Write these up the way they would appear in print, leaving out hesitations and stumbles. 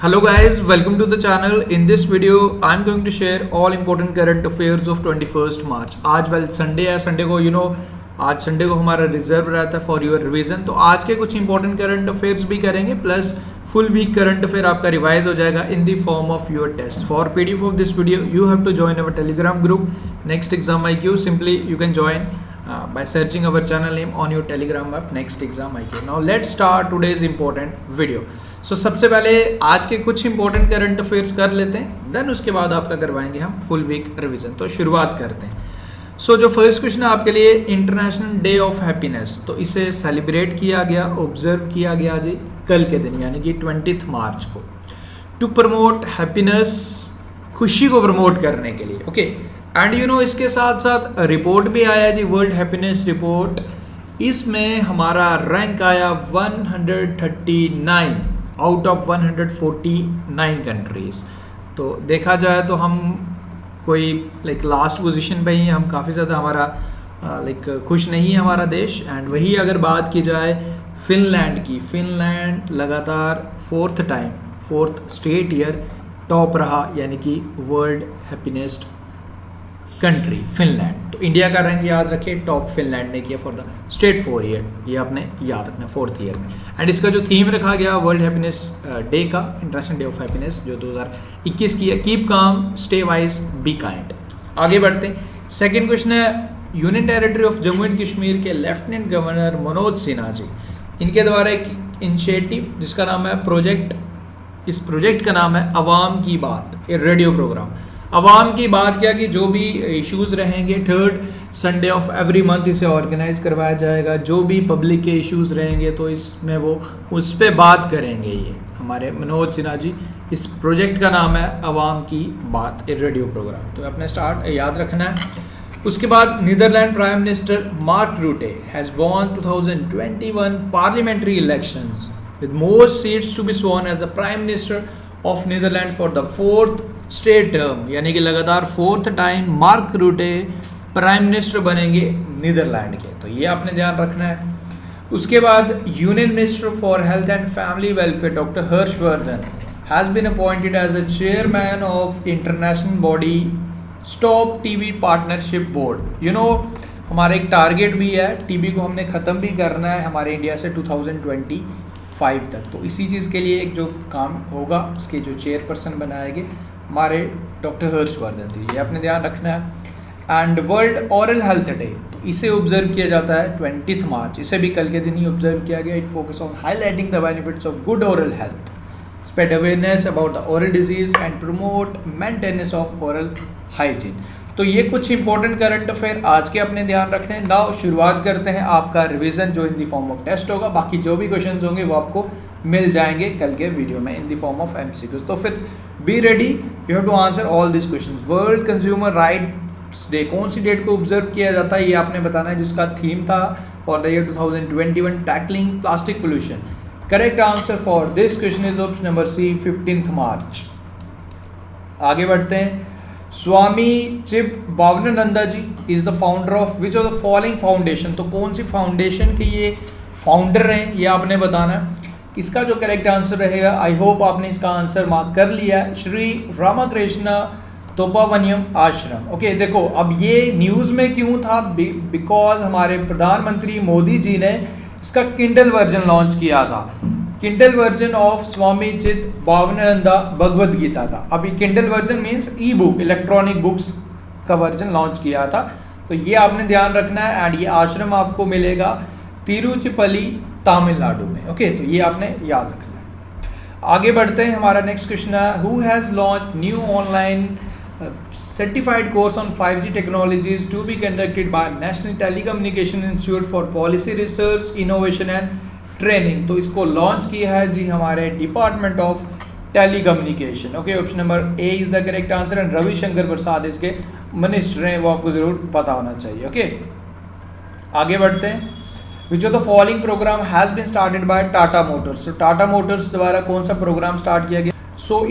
Hello guys, welcome to the channel. In this video, I'm going to share all important current affairs of 21st March. आज Sunday है, Sunday को आज Sunday को हमारा reserve रहता है फॉर योर रिवीजन. तो आज के कुछ इंपॉर्टेंट करंट अफेयर्स भी करेंगे plus full week current affair आपका रिवाइज हो जाएगा in the form of your test. For PDF of this video you have to join our Telegram group next exam IQ. Simply you can join by searching our channel name on your telegram app next exam IQ. Now let's start today's important video. So सबसे पहले आज के कुछ important current affairs कर लेते हैं, then उसके बाद आपका करवाएंगे हम फुल वीक रिवीजन. तो शुरुआत करते हैं. जो फर्स्ट क्वेश्चन है आपके लिए, इंटरनेशनल डे ऑफ हैप्पीनेस. तो इसे सेलिब्रेट किया गया, ऑब्जर्व किया गया जी कल के दिन यानी कि 20 मार्च को, टू प्रमोट हैप्पीनेस, खुशी को प्रमोट करने के लिए. ओके एंड इसके साथ साथ रिपोर्ट भी आया जी, वर्ल्ड हैप्पीनेस रिपोर्ट. इसमें हमारा रैंक आया 139 आउट ऑफ 149 कंट्रीज. तो देखा जाए तो हम कोई लास्ट पोजीशन पे ही, हम काफ़ी ज़्यादा हमारा खुश नहीं है हमारा देश. एंड वही अगर बात की जाए फिनलैंड की, फिनलैंड लगातार फोर्थ स्टेट ईयर टॉप रहा यानी कि वर्ल्ड हैप्पीनेस कंट्री फिनलैंड. तो इंडिया का रैंक याद रखिए, टॉप फिनलैंड ने किया फॉर द स्टेट 4 ईयर, ये आपने याद रखना 4th ईयर में. एंड इसका जो थीम रखा गया वर्ल्ड हैप्पीनेस डे का, इंटरनेशनल डे ऑफ हैप्पीनेस जो 2021 की है, keep calm, stay wise, be kind. आगे बढ़ते हैं. सेकेंड क्वेश्चन है, union territory of Jammu and Kashmir के लेफ्टिनेंट गवर्नर मनोज सिन्हा जी, इनके द्वारा एक इनिशिएटिव जिसका नाम है प्रोजेक्ट, इस प्रोजेक्ट का नाम है अवाम की बात, ये रेडियो प्रोग्राम. अवाम की बात क्या कि जो भी इश्यूज़ रहेंगे 3rd Sunday off every month इसे ऑर्गेनाइज करवाया जाएगा. जो भी पब्लिक के इश्यूज़ रहेंगे तो इसमें वो उस पर बात करेंगे. ये हमारे मनोज सिन्हा जी, इस प्रोजेक्ट का नाम है अवाम की बात, ये रेडियो प्रोग्राम. तो अपने स्टार्ट याद रखना है. उसके बाद Netherland prime minister Mark Rutte has won 2021 parliamentary elections with more seats to be sworn as the Prime Minister of Netherlands for the 4th straight term. यानी कि लगातार 4th time Mark Rutte prime minister बनेंगे Netherland के. तो ये आपने ध्यान रखना है. उसके बाद union minister for health and family welfare doctor Harshvardhan has been appointed as a chairman of international body stop TB partnership board. हमारा एक टारगेट भी है, टीबी को हमने ख़त्म भी करना है हमारे इंडिया से 2025 तक. तो इसी चीज़ के लिए एक जो काम होगा उसके जो चेयरपर्सन बनाएंगे हमारे डॉक्टर हर्षवर्धन जी, ये आपने ध्यान रखना है. And world oral health day, तो इसे ऑब्जर्व किया जाता है 20 मार्च, इसे भी कल के दिन ही ऑब्जर्व किया गया. It focus on highlighting the benefits of good oral health, spread awareness about the oral disease and promote maintenance of oral hygiene. तो ये कुछ इंपॉर्टेंट करंट अफेयर आज के अपने ध्यान रखते हैं. नाउ शुरुआत करते हैं आपका रिवीजन जो in the form of test होगा. बाकी जो भी क्वेश्चंस होंगे वो आपको मिल जाएंगे कल के वीडियो में in the form of MCQs. तो फिर be ready, you have to answer all this questions. World consumer rights day कौन सी डेट को ऑब्जर्व किया जाता है ये आपने बताना है, जिसका थीम था for the year 2021 tackling plastic pollution. Correct answer for this question is option number C, 15 March. आगे बढ़ते हैं. Swami Chidbhavananda ji is the founder of which of the following foundation. तो कौन सी फाउंडेशन के ये फाउंडर हैं ये आपने बताना है. इसका जो करेक्ट आंसर रहेगा, आई होप आपने इसका आंसर मार्क कर लिया है, श्री रामकृष्ण तोपावनियम आश्रम. ओके देखो, अब ये न्यूज़ में क्यों था, बिकॉज हमारे प्रधानमंत्री मोदी जी ने इसका किंडल वर्जन लॉन्च किया था, किंडल वर्जन ऑफ स्वामी चिद भावनानंदा भगवद गीता का. अभी किंडल वर्जन मीन्स ई बुक, इलेक्ट्रॉनिक बुक्स का वर्जन लॉन्च किया था. तो ये आपने ध्यान रखना है. एंड ये आश्रम आपको मिलेगा तिरुचिपल्ली तमिलनाडु में. ओके तो ये आपने याद रखना है. आगे बढ़ते हैं. हमारा नेक्स्ट क्वेश्चन है, who has launch new online certified course on 5G technologies to be conducted by national telecommunication institute for policy research innovation and training. तो इसको लॉन्च किया है जी हमारे department of telecommunication. Okay option number A is the correct answer. And Ravishankar Prasad इसके minister हैं, वो आपको जरूर पता होना चाहिए. ओके आगे बढ़ते हैं. Which of the following program has been started by Tata Motors. तो टाटा मोटर्स द्वारा कौन सा प्रोग्राम स्टार्ट किया गया.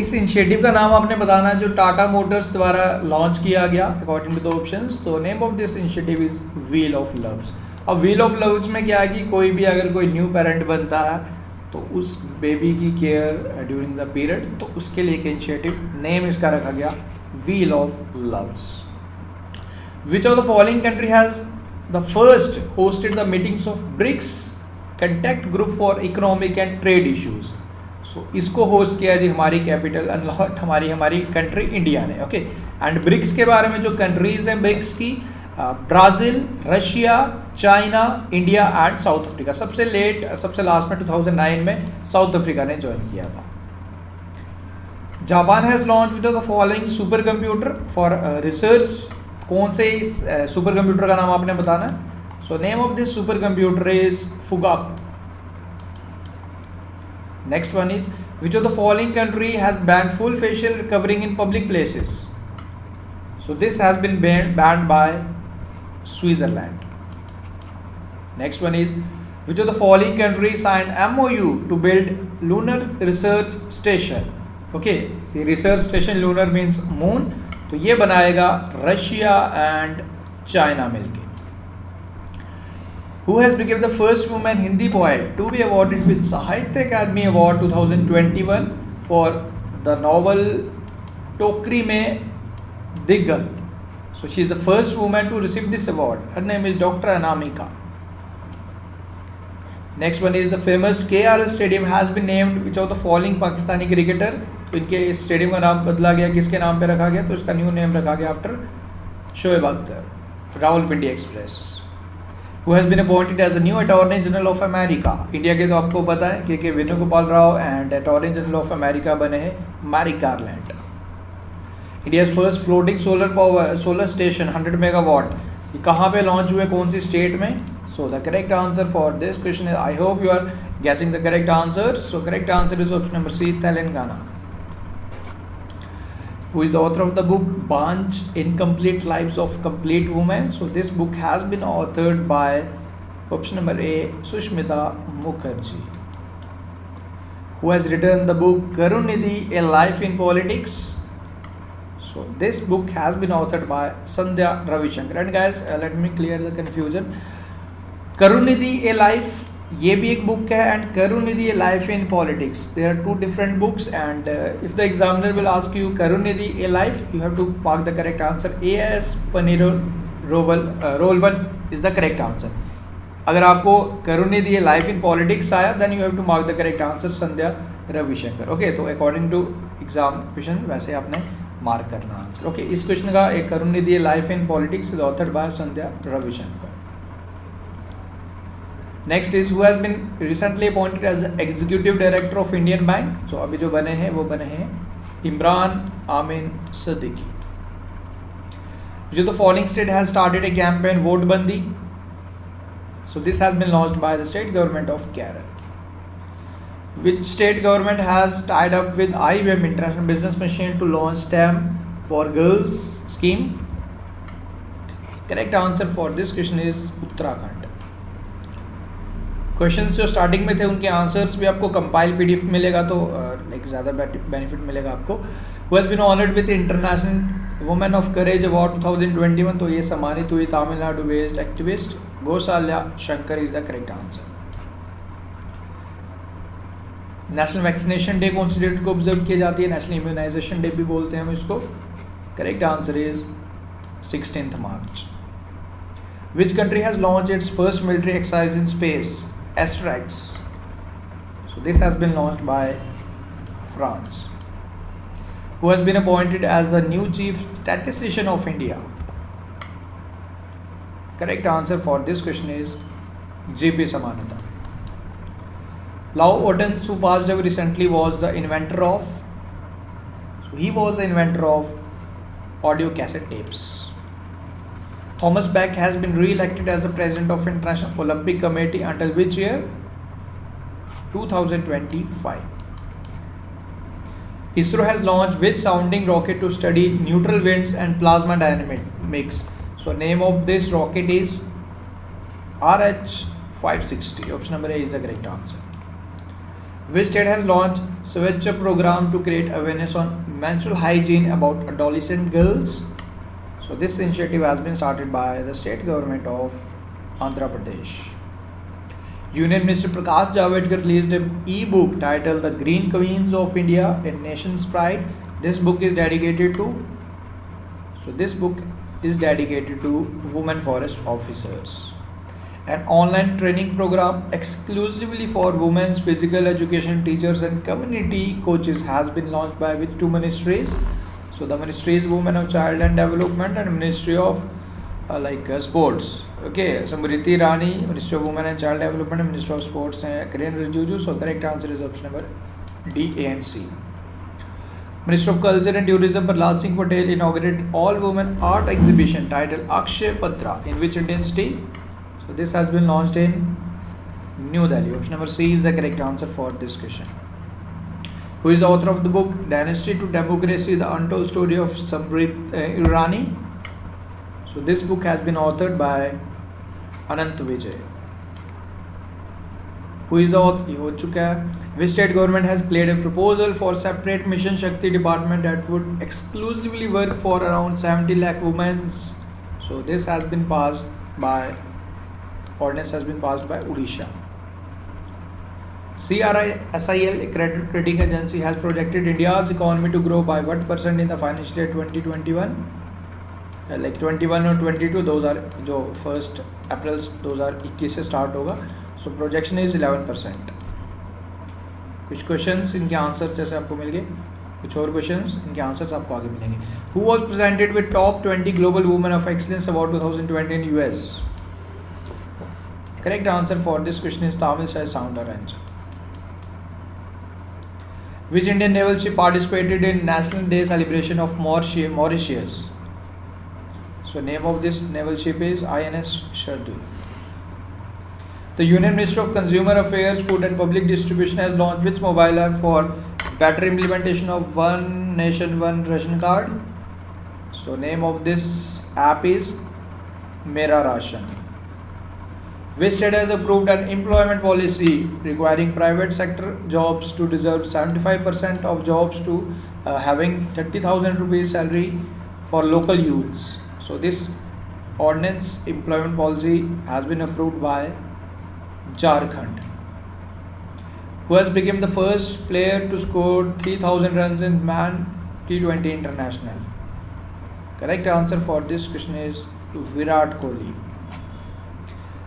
इस इनिशिएटिव का नाम आपने बताना है जो टाटा मोटर्स द्वारा लॉन्च किया गया अकॉर्डिंग टू द ऑप्शंस. तो name of this initiative is wheel of loves. अब व्हील ऑफ लव्स में क्या है कि कोई भी अगर कोई न्यू पेरेंट बनता है तो उस बेबी की केयर ड्यूरिंग द पीरियड, तो उसके लिए एक इनिशिएटिव, नेम इसका रखा गया wheel of loves. Which of the following country has the first hosted the meetings of BRICS contact group for economic and trade issues. So इसको host किया जी हमारी कैपिटल अनलॉट हमारी कंट्री इंडिया ने। ओके, एंड ब्रिक्स के बारे में जो कंट्रीज हैं ब्रिक्स की, Brazil, Russia, China, India and South Africa. सबसे लास्ट में 2009 में साउथ अफ्रीका ने ज्वाइन किया था। Japan has launch with the following super computer for research. कौन से इस सुपर कंप्यूटर का नाम आपने बताना है? So name of this super computer is Fugaku. Next one is which of the following country has banned full facial covering in public places. So this has been banned by Switzerland. Next one is which of the following countries signed MOU to build lunar research station? Okay, see research station lunar means moon, तो ये बनाएगा Russia and China मिलके। Who has become the first woman Hindi poet to be awarded with Sahitya Academy Award 2021 for the novel टोकरी में दिग्गंत? So she is the first woman to receive this award. Her name is Dr. Anamika. Next one is the famous KRL Stadium has been named which of the following Pakistani cricketer? तो इनके इस stadium का नाम बदला गया, किसके नाम पे रखा गया? तो इसका न्यू नेम रखा गया after Shoaib Akhtar, Rawalpindi express. Who has been appointed as the new Attorney General of America? India के तो आपको पता है कि Venugopal Rao and attorney general of America बने हैं Merrick Garland. India's first floating solar station 100 megawatt, ये कहाँ पे लॉन्च हुए, कौन सी स्टेट में? So the correct answer for this question is, I hope you are guessing the correct answer. So correct answer is option number C, Telangana. Who is the author of the book Bunch Incomplete Lives of Complete Women? So this book has been authored by option number A, Sushmita Mukherjee. Who has written the book Karunidhi, A Life in Politics? So this book has been authored by Sandhya Ravishankar. And guys, let me clear the confusion. Karunidhi, A Life, ये भी एक book है, and Karunanidhi, a life in politics, they are two different books. And if the examiner will ask you Karunanidhi, a life, you have to mark the correct answer. AS role one is the correct answer. अगर आपको Karunanidhi, a life in politics आया, then you have to mark the correct answer Sandhya Ravishankar. Okay, तो according to exam question वैसे आपने mark करना answer. Okay, इस question का एक Karunanidhi, a life in politics is authored by Sandhya Ravishankar. Next is who has been recently appointed as executive director of Indian bank. So अभी जो बने हैं वो बने हैं इमरान आमिन सिद्दीकी। जो the following state has started a campaign वोटबंदी। So this has been launched by the state government of Kerala. Which state government has tied up with IBM International Business Machine to launch STEM for Girls scheme? Correct answer for this question is Uttarakhand. Questions जो starting में थे उनके answers भी आपको compile PDF मिलेगा, तो like ज़्यादा benefit मिलेगा आपको। Who has been honored with International Women of Courage Award 2021? तो ये सम्मानित हुई Tamil Nadu based activist Kausalya Shankar is the correct answer. National vaccination day कौन सी डेट को ऑब्जर्व की जाती है? नेशनल इम्यूनाइजेशन डे भी बोलते हैं हम इसको। Correct answer is 16 March. Which country has launch its first military exercise in space, AsterX? So this has been launched by France. Who has been appointed as the new chief statistician of India? Correct answer for this question is JP Samanatha. Lau Ottens, who passed away recently, was the inventor of, so he was the inventor of audio cassette tapes. Thomas Bach has been re-elected as the president of International Olympic Committee until which year? 2025. ISRO has launched which sounding rocket to study neutral winds and plasma dynamics? So name of this rocket is RH-560. Option number A is the correct answer. Which state has launched Swachh program to create awareness on menstrual hygiene about adolescent girls? So this initiative has been started by the state government of Andhra Pradesh. Union Minister Prakash Javadekar released an e-book titled The Green Queens of India and Nation's Pride. This book is dedicated to women forest officers. An online training program exclusively for women's physical education teachers and community coaches has been launched by which two ministries? So the ministries Women of Child and Development and Ministry of Sports. Okay, Smriti Irani, Minister of Women and Child Development and Minister of Sports, Kiren Rijiju. So correct answer is option number D, A and C. Minister of Culture and Tourism Prahlad Singh Patel inaugurated all-women art exhibition titled Akshay Patra in which Indian state? So this has been launched in New Delhi. Option number C is the correct answer for this question. Who is the author of the book Dynasty to Democracy: The Untold Story of Smriti Irani? So this book has been authored by Anant Vijay. Who is the author? ये हो चुका है. Which state government has cleared a proposal for separate Mission Shakti department that would exclusively work for around 70 lakh women? So this has been passed by ordinance has been passed by Odisha. CRISIL, a credit rating agency, has projected India's economy to grow by what percent in the financial year 2021? Like 21 और 22, those are जो first April 2021 से start होगा. So projection is 11%. कुछ questions इनके answer जैसे आपको मिल गए, कुछ और क्वेश्चंस इनके आंसर्स आपको आगे मिलेंगे. Who was presented with top 20 global women of excellence award 2020 in US? Correct answer for this question is Tamil Sai Soundaraj. Which Indian naval ship participated in National Day celebration of Mauritius? So name of this naval ship is INS Shardul. The Union Ministry of Consumer Affairs, Food and Public Distribution has launched which mobile app for better implementation of One Nation One Ration Card? So name of this app is Mera Ration. Which state has approved an employment policy requiring private sector jobs to reserve 75% of jobs to having 30,000 rupees salary for local youths? So this ordinance employment policy has been approved by Jharkhand. Who has become the first player to score 3,000 runs in Man T20 International? Correct answer for this question is Virat Kohli.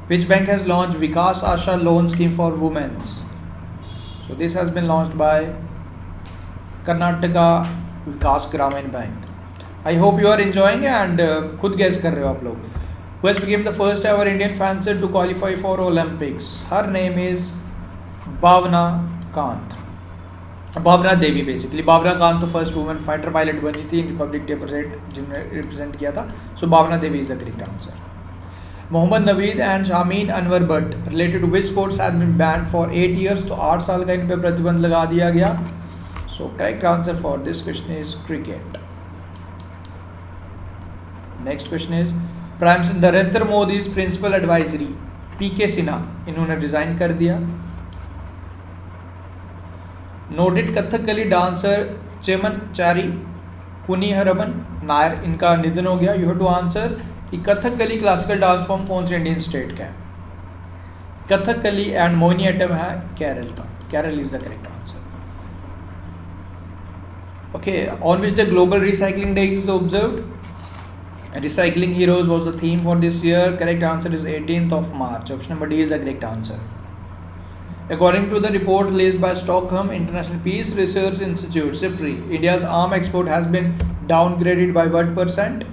Which bank has launched Vikas Asha loan scheme for women? So this has been launched by Karnataka Vikas Gramin Bank. I hope you are enjoying and खुद guess कर रहे हो आप लोग. Who has become the first ever Indian fencer to qualify for Olympics? Her name is Bhavna Kant. Bhavna Devi basically. Bhavna Kant तो first woman fighter pilot बनी थी, Republic Day जिन्होंने represent किया था. So Bhavna Devi is the correct answer. Mohammad Naveed and Shamin Anwar Butt related to which sports has been banned for 8 years? तो 8 साल का इन पे प्रतिबंध लगा दिया गया. So correct answer for this question is cricket. Next question is Prime Minister Narendra Modi's principal advisory PK Sinha इन्होंने resign कर दिया. Noted कथकली डांसर चेमनचारी कुनिहरमन नायर इनका निधन हो गया. You have to answer कि कथकली क्लासिकल डांस फॉर्म कौन से इंडियन स्टेट का है? कथकली एंड मोहिनीअट्टम है केरल का. Kerala is the correct answer. Okay, on which the global recycling day is observed? Recycling Heroes was the theme for this year. Correct answer is 18th of March. Option number D is the correct answer. According to the report released by Stockholm International Peace Research Institute, SIPRI, India's arms export has been downgraded by what percent?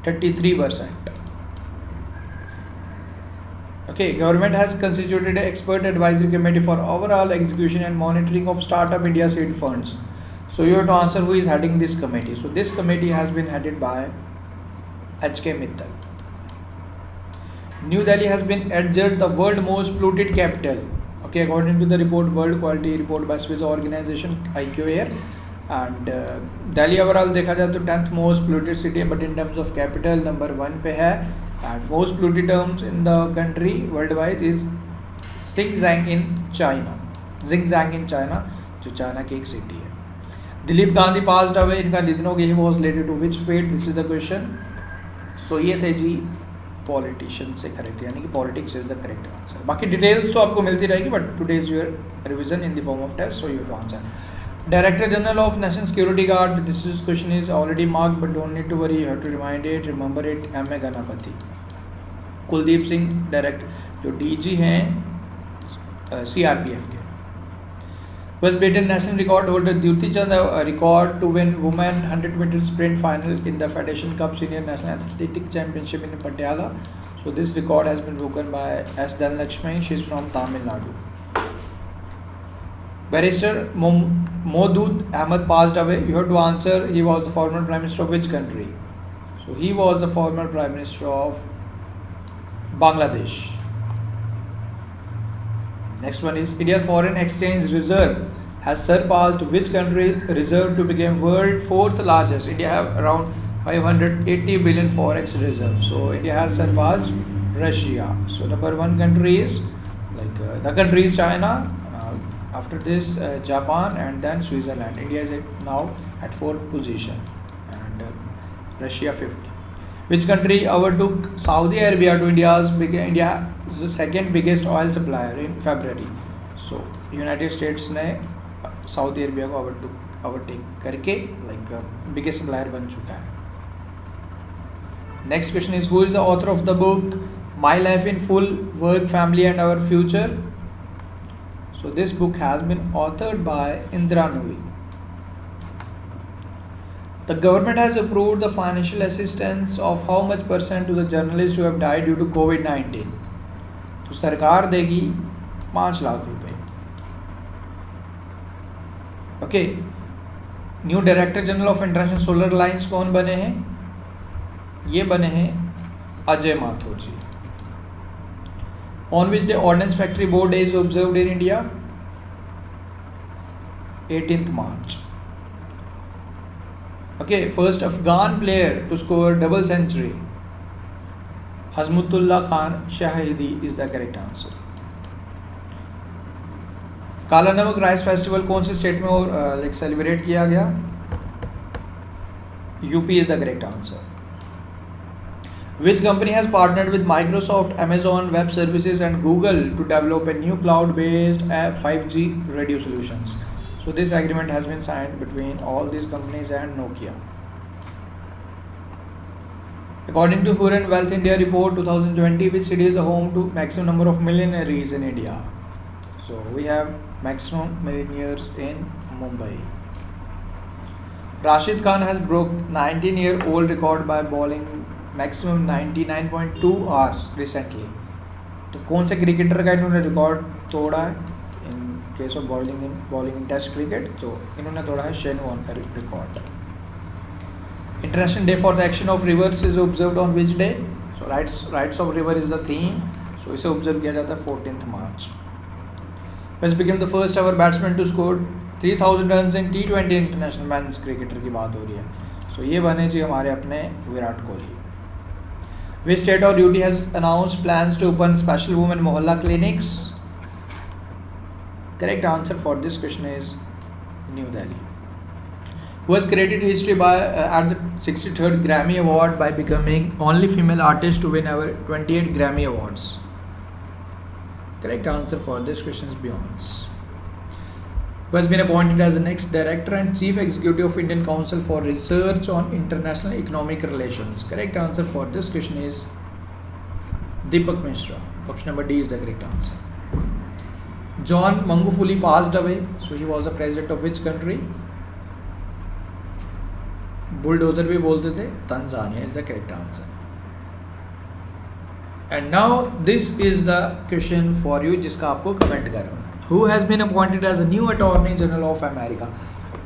33%. Okay, government has constituted an expert advisory committee for overall execution and monitoring of Startup India seed funds. So you have to answer who is heading this committee. So this committee has been headed by H.K. Mittal. New Delhi has been adjudged the world most polluted capital. Okay, according to the report, World Quality Report by Swiss organization IQAir. And Delhi overall देखा जाए तो 10th most polluted city, but in terms of capital number 1 पे है. And most polluted terms in the country worldwide is Xinjiang in China. Xinjiang in China, जो China की एक city है. Dilip Gandhi passed away, इनका निधन हो गया. He was related to which fate? This is the question. So ये थे जी पॉलिटिशियन से करेक्ट, यानी कि politics is the correct answer. बाकी डिटेल्स तो आपको मिलती रहेगी, but today is your revision in the form of test, so you have to answer. Director General of National Security Guard, question is already marked, but don't need to worry, you have to remind it, remember it, M.A. Ganapathy। Kuldeep Singh director जो DG हैं CRPF के। First Britain national record holder Dyuti Chand a record to win women 100 meter sprint final in the Federation Cup Senior National Athletic Championship in Patiala. So this record has been broken by S. Dhanlakshmi. She is from Tamil Nadu. Barrister Modud Ahmed passed away. You have to answer. He was the former Prime Minister of which country? So he was the former Prime Minister of Bangladesh. Next one is India's foreign exchange reserve has surpassed which country reserve to become world fourth largest? India have around 580 billion forex reserve. So India has surpassed Russia. So number one country is the country is China. After this Japan and then Switzerland. India is now at fourth position and Russia fifth. Which country overtook Saudi Arabia to India's the second biggest oil supplier in February? So United States ने Saudi Arabia को overtake करके biggest supplier बन चुका है। Next question is who is the author of the book My Life in Full, Work, Family and Our Future? So this book has been authored by Indra Nooyi. The government has approved the financial assistance of how much percent to the journalists who have died due to COVID-19? तो सरकार देगी 5 लाख रुपए। Okay, new director general of international solar lines कौन बने हैं? ये बने हैं अजय माथुर जी। On which day Ordnance Factory Board Day is observed in India? 18th March. Okay, first Afghan player to score double century, Hazmutullah Khan Shahidi is the correct answer. काला नमक rice festival कौन से स्टेट में celebrate किया गया? UP is the correct answer. Which company has partnered with Microsoft, Amazon Web Services and Google to develop a new cloud-based 5G radio solutions? So this agreement has been signed between all these companies and Nokia. According to Hurun Wealth India Report 2020, which city is the home to maximum number of millionaires in India? So we have maximum millionaires in Mumbai. Rashid Khan has broke 19-year-old record by bowling maximum 99.2 hours recently. तो कौन से cricketer का इन्होंने record तोड़ा है in case of bowling in test cricket? तो इन्होंने तोड़ा है शेन वॉर्न का record. International day for the action of rivers is observed on which day? So rights of river is the theme, so इसे observe किया जाता है 14th March. West became the first ever batsman to score 3000 runs in T20 international men's cricketer की बात हो रही है। सो ये बने जी हमारे अपने Virat Kohli. Which state or UT has announced plans to open special women mohalla clinics? Correct answer for this question is New Delhi. Who has created history by at the 63rd Grammy Award by becoming only female artist to win over 28 Grammy Awards? Correct answer for this question is Beyonce. Who has been appointed as the next director and chief executive of Indian Council for Research on International Economic Relations? Correct answer for this question is Deepak Mishra. Option number D is the correct answer. John Magufuli passed away. So he was the president of which country? Bulldozer भी बोलते थे, Tanzania is the correct answer. And now this is the question for you जिसका आपको comment करना है। Who has been appointed as a new Attorney General of America?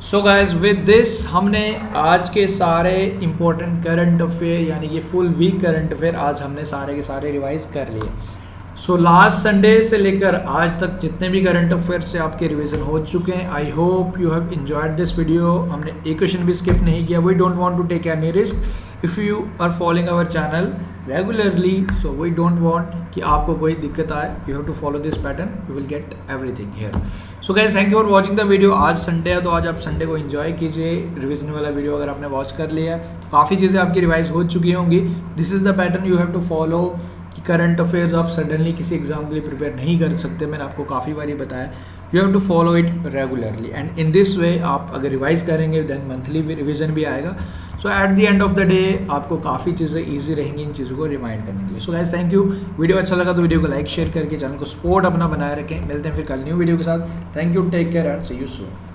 So guys, with this हमने आज के सारे important current affair यानी कि full week current affair आज हमने सारे के सारे रिवाइज कर लिए। So लास्ट संडे से लेकर आज तक जितने भी करंट अफेयर से आपके रिवीजन हो चुके हैं, I hope you have enjoyed this video. हमने एक क्वेश्चन भी स्किप नहीं किया। We don't want to take any risk. If you are following our channel regularly, so we don't want कि आपको कोई दिक्कत आए। You have to follow this pattern, you will get everything here. So guys thank you for watching the video. आज Sunday है तो आज आप संडे को एंजॉय कीजिए। रिविजन वाला वीडियो अगर आपने वॉच कर लिया है तो काफ़ी चीज़ें आपकी रिवाइज हो चुकी होंगी। This is the pattern you have to follow कि करंट अफेयर्स आप सडनली किसी एग्जाम के लिए प्रिपेयर नहीं कर सकते। मैंने आपको काफ़ी बार बताया, you have to follow it regularly and in this way आप अगर रिवाइज करेंगे देन मंथली रिविजन भी आएगा। So at the end of the day आपको काफ़ी चीज़ें ईजी रहेंगी इन चीज़ों को रिमाइंड करने के लिए। सो गाइस थैंक यू। वीडियो अच्छा लगा तो वीडियो को लाइक शेयर करके चैनल को सपोर्ट अपना बनाए रखें। मिलते हैं फिर कल न्यू वीडियो के साथ। Thank you, take care and see you soon.